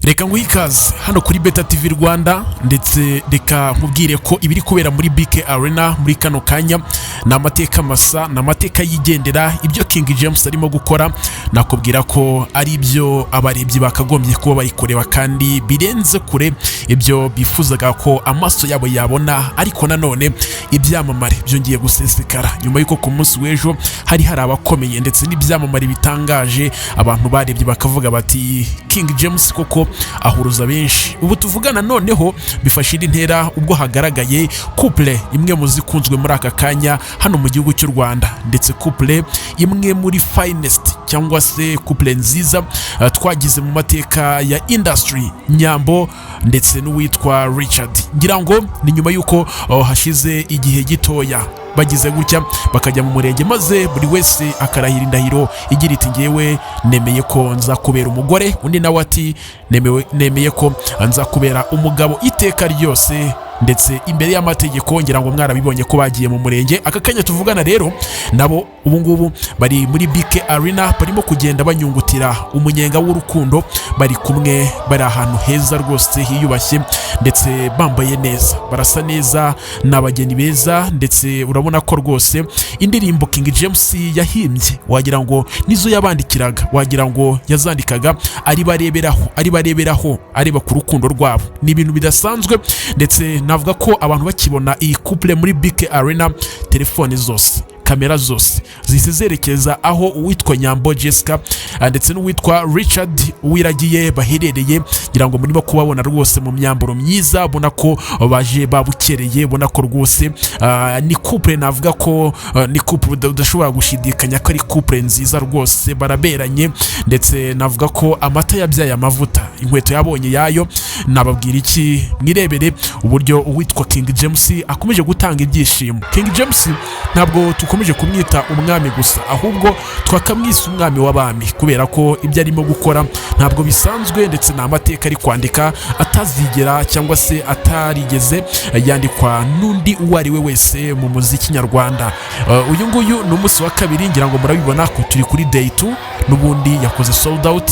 Reka nguhe ikaze hano kuri Beta TV Rwanda, ndetse reka nkubwire ko ibiri kubera muri BK Arena muri kano kanya na amateka masa na amateka yigendera. Ibyo Kingjames arimo gukora nakubwira ko ari ibyo abarebyi bakagombye kuba bari kureba, kandi birenze kure ibyo bifuzaga ko amaso yabo yabona. Ariko nanone ibyamamare byongeye gusesekara nyuma yuko ku munsi w'ejo hari abakomeye ndetse n'ibyamamare bitangaje. Abantu barebye bakavuga bati Kingjames koko ahuruza benshi. Ubu tuvugana noneho bifashira intera ubwo hagaragaye couple imwe mu zikunzwe muri aka kanya hano mu gihugu cy'u Rwanda, ndetse couple imwe muri finest cyangwa se couple nziza twagize mu mateka ya industry, Nyambo ndetse n'uwitwa Richard. Ngira ngo ni nyuma yuko hashize igihe gitoya bagize gutya bakajya mu murenge, maze buri wese akarahira indahiro igira iti ngewe nemeye ko nzakubera umugore, undi nawe ati nemeye ko nzakubera umugabo iteka ryose ndetse imbere y'amategeko. Ngira ngo mwarabibonye ko bagiye mu murenge. Aka kanya tuvugana rero nabo ubu ngubu bari muri BK Arena, barimo kugenda banyungutira umunyenga w'urukundo, bari kumwe, bari ahantu heza rwose hiyubashye ndetse bambaye neza, barasa neza, n'abageni beza. Ndetse urabona ko rwose indirimbo Kingjames yahimbye wagira ngo nizo yabandikiraga, wagira ngo yazandikaga aribareberaho areba ku rukundo rwabo. Ni ibintu bidasanzwe, ndetse navuga ko abantu bakibona iyi couple muri BK Arena, telefone zose, kamera zose zise zerekeza aho uwitwa Nyambo Jessica ndetse n'uwitwa Richard Uwiragiye baherereye. Ngira ngo murimo kubabona rwose mu myambaro myiza, bona ko baje babukereye, bona ko rwose ni couple, navuga ko ni couple udashobora gushidikanya ko ari couple nziza rwose, baraberanye. Ndetse navuga ko amata yabyaye amavuta, inkweto yabonye yayo. Nababwira iki, mwirebere uburyo uwitwa Kingjames akomeje gutanga ibyishimo. Kingjames ntabwo tukomeje kumwita umwami gusa, ahubwo twakamwisa umwami w'abami, kubera ko ibyo arimo gukora ntabwo bisanzwe, ndetse n'amateka ari kwandika atazigera cyangwa se atarigeze yandikwa n'undi uwo ari we wese mu muziki nyarwanda. Uyu nguyu ni umunsi wa kabiri, ngira ngo murabibona ko turi kuri day 2, n'ubundi yakoze sold out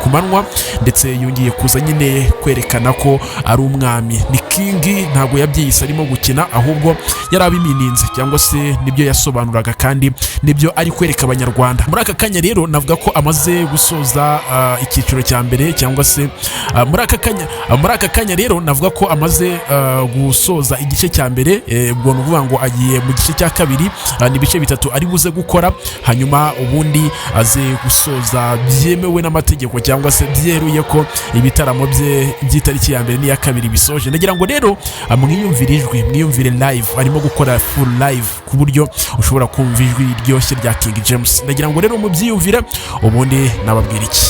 ku manywa, ndetse yongeye kuza nyine kwerekana ko ari umwami. Ni king, ntabwo yabyiyise arimo gukina, ahubwo yarabimininze cyangwa se nibyo yasobanuraga, kandi nibyo ari kwereka abanyarwanda. Muri aka kanya rero navuga ko amaze gusoza icyiciro cya mbere, cyangwa se muri aka kanya rero navuga ko amaze gusoza igice cya mbere. Ubwo ni ukuvuga ngo agiye mu gice cya kabiri, ni ibice bitatu ari buze gukora, hanyuma ubundi aze gusoza byemewe n'amategeko, cyangwa se byeruye ko ibitaramo bye by'itariki ya mbere n'iya kabiri bisoje. Ndagira ngo rero mwiyumvire ijwi, mwiyumvire live, arimo gukora full live ku buryo ushobora kumva ijwi ryoshye rya Kingjames. Ndagira ngo rero mubyiyumvire, ubundi nababwira iki.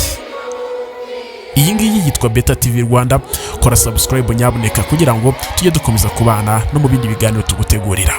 Iyi ngiyi yitwa Beta TV Rwanda, kora subscribe nyabuneka kugira ngo tujye dukomeza kubana no mu bindi biganiro tugutegurira.